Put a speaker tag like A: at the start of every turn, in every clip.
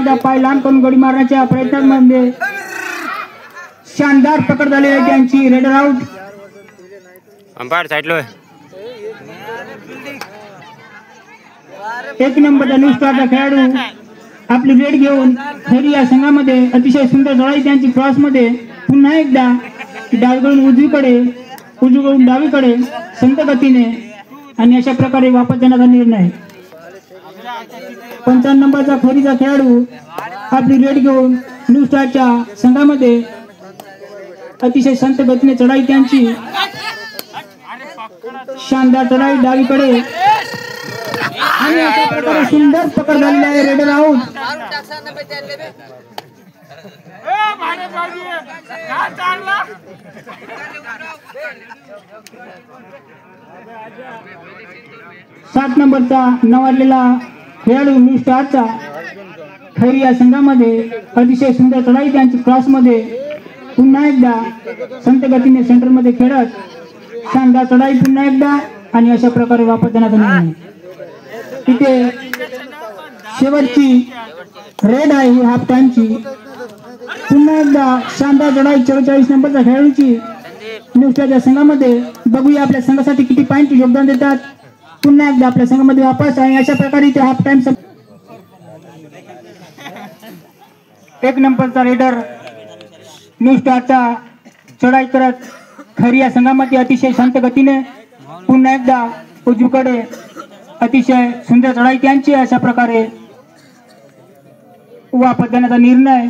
A: एकदा पाय लांब करून गडी मारण्याच्या प्रयत्नांमध्ये शानदार पकड झाली आहे त्यांची. Raider out.
B: अंपायर साइडलो.
A: एक नंबरचा न्यू स्टारचा खेळाडू आपली रेड घेऊन खैरी या संघामध्ये अतिशय सुंदर चढाई त्यांची क्रॉस मध्ये पुन्हा एकदा डावीकडून उजवीकडून डावीकडे संत गतीने आणि अशा प्रकारे वापस जाण्याचा निर्णय. 55 नंबरचा खैरीचा खेळाडू आपली रेड घेऊन न्यू स्टारच्या संघामध्ये अतिशय संत गतीने चढाई त्यांची. शानदार चढाई डावीकडे आणि अशा प्रकारे सुंदर पकड झालेली आहे. Raider out. सात नंबरचा नवाजलेला खेळाडू न्यू स्टारचा खैरी या संघामध्ये अतिशय सुंदर चढाई त्यांची क्रॉस मध्ये पुन्हा एकदा संत गतीने सेंटर मध्ये खेळत शानदार चढाई पुन्हा एकदा आणि अशा प्रकारे वापस जाण्याचा निर्णय. तिथे शेवटची रेड आहे ही हाफ टाइमची. पुन्हा एकदा शानदार चढाई 44 नंबरच्या खेळाडूची न्यू स्टारच्या संघामध्ये. बघूया आपल्या संघासाठी किती पॉइंट योगदान देतात. पुन्हा एकदा आपल्या संघामध्ये वापस आणि अशा प्रकारे ते हाफ टाइम. एक नंबरचा रेडर न्यू स्टारचा चढाई करत खैरी या संघामध्ये अतिशय शांत गतीने पुन्हा एकदा उजवीकडे अतिशय सुंदर चढाई त्यांची. अशा प्रकारे वापस जाण्याचा निर्णय.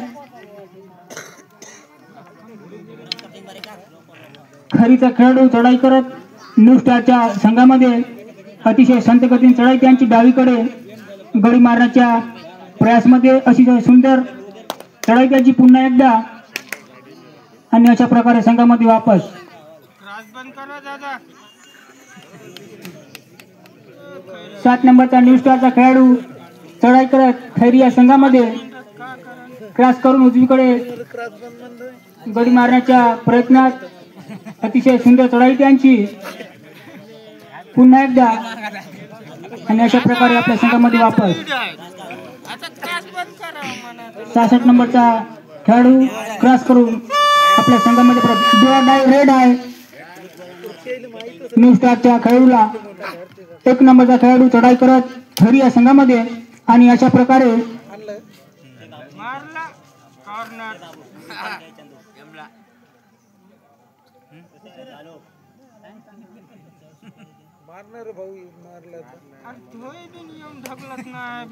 A: खैरीचा खेळाडू चढाई करत न्यू स्टारच्या संघामध्ये अतिशय शांत गतीने चढाई त्यांची. डावीकडे गडी मारण्याच्या प्रयासमध्ये अतिशय सुंदर चढाई त्यांची पुन्हा एकदा आणि अशा प्रकारे संघामध्ये वापस. 7 नंबरचा न्यू स्टारचा खेळाडू चढाई करत खैरी या संघामध्ये क्रॉस करून उजवीकडे गडी मारण्याच्या प्रयत्नात अतिशय सुंदर चढाई त्यांची पुन्हा एकदा आणि अशा प्रकारे आपल्या संघामध्ये वापस. 66 नंबरचा खेळाडू क्रॉस करून आपल्या संघामध्ये परत. रेड आहे न्यू स्टारच्या खेळाडूला. 1 नंबरचा खेळाडू चढाई करत खैरी या संघामध्ये आणि अशा प्रकारे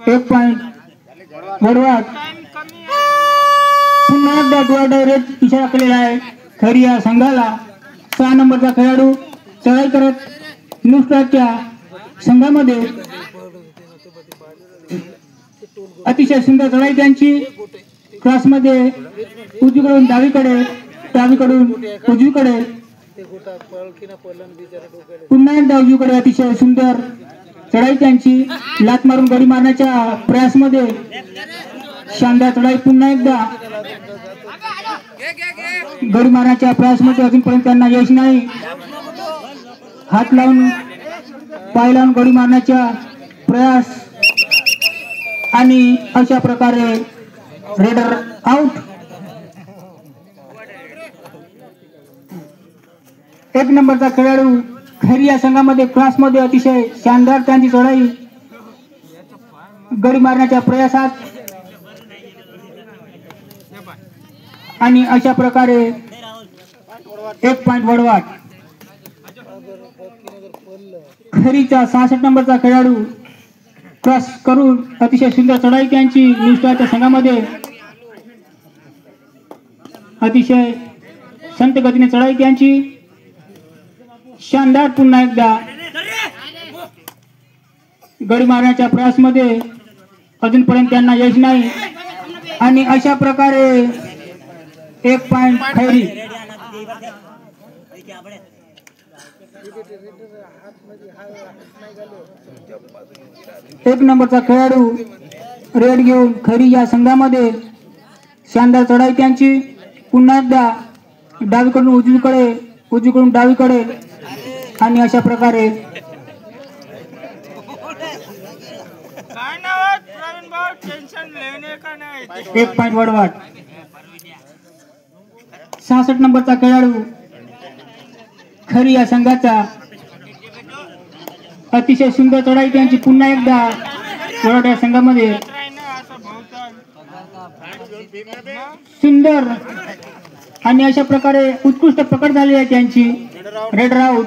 A: एक पॉइंट वरवाद. पुन्हा एकदा डोळा रेड इशारा केलेला आहे खैरी या संघाला. 6 नंबरचा खेळाडू चढाई करत न्यू स्टारच्या संघामध्ये अतिशय सुंदर चढाई त्यांची. क्रॉस मध्ये उजवीकडून डावीकडून उजवीकडे पुन्हा एकदा उजवीकडे अतिशय सुंदर चढाई त्यांची. लात मारून गडी मारण्याच्या प्रयासमध्ये शानदार चढाई पुन्हा एकदा. गडी मारण्याच्या प्रयासमध्ये अजूनपर्यंत त्यांना यश नाही. हात लावून पाय लावून गडी मारण्याचा प्रयास आणि अशा प्रकारे रेडर आउट. 1 नंबरचा खेळाडू खैरी या संघामध्ये क्रॉस मध्ये अतिशय शानदार त्यांची चढाई गडी मारण्याच्या प्रयासात आणि अशा प्रकारे 1 पॉइंट वडवाट. खैरीचा 66 नंबरचा खेळाडू क्रॉस करून अतिशय सुंदर चढाई त्यांची न्यू स्टारच्या संघामध्ये अतिशय संत गतीने चढाई त्यांची. शानदार पुन्हा एकदा गडी मारण्याच्या प्रयासमध्ये अजूनपर्यंत त्यांना यश नाही आणि अशा प्रकारे 1 पॉइंट खैरी. 1 नंबरचा खेळाडू रेड घेऊन खैरी या संघामध्ये शानदार चढाई त्यांची. पुन्हा एकदा डावीकडून उजवीकडून डावीकडे आणि अशा प्रकारे 1 पॉइंट वडवाड. 66 नंबरचा खेळाडू खरी या संघाचा अतिशय सुंदर चढाई त्यांची पुन्हा एकदा वडवाड या संघामध्ये सुंदर आणि अशा प्रकारे उत्कृष्ट पकड झाली आहे त्यांची. Raid Raut.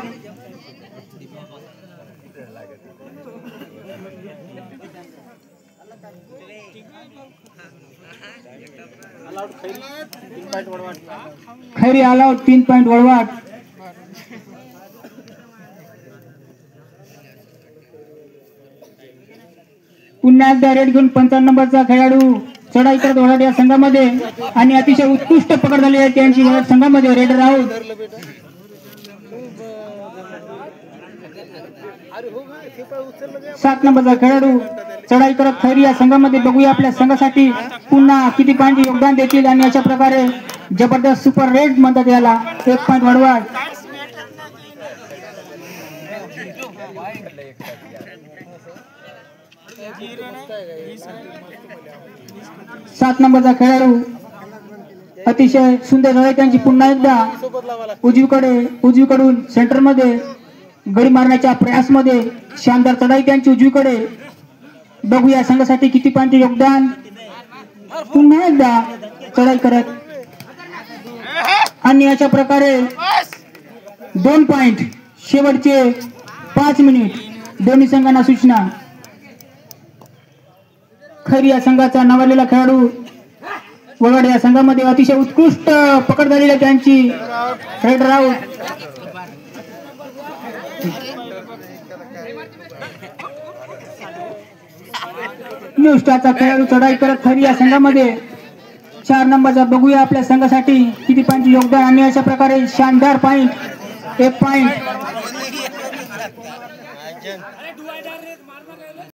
A: Khairi all out. 3 point वडवाड. पुन्हा एकदा रेड घेऊन 55 नंबरचा खेळाडू चढाई करत वडवाड या संघामध्ये आणि अतिशय उत्कृष्ट पकड झाली आहे त्यांची वडवाड संघामध्ये. Red route. 7 नंबरचा खेळाडू चढाई करत खैरी या संघामध्ये. बघूया आपल्या संघासाठी पुन्हा किती पॉइंट योगदान देतील आणि अशा प्रकारे जबरदस्त सुपर रेड म्हणतात याला. 1 पॉइंट वडवाड. 7 नंबरचा खेळाडू अतिशय सुंदर चढाई त्यांची पुन्हा एकदा उजवीकडून सेंटर मध्ये गडी मारण्याच्या प्रयास मध्ये शानदार चढाई त्यांची उजवीकडे. बघूया संघासाठी किती पॉइंट योगदान. पुन्हा एकदा चढाई करत आणि अशा प्रकारे 2 पॉइंट. शेवटचे 5 मिनिट दोन्ही संघांना सूचना. खैरी या संघाचा नावाजलेला खेळाडू वडवाड या संघामध्ये अतिशय उत्कृष्ट पकड झालेली आहे त्यांची. Raid route. न्यू स्टारचा खेळाडू चढाई करत खैरी या संघामध्ये. 4 नंबरचा. बघूया आपल्या संघासाठी किती पॉइंट योगदान आणि अशा प्रकारे शानदार पॉइंट. 1 पॉइंट.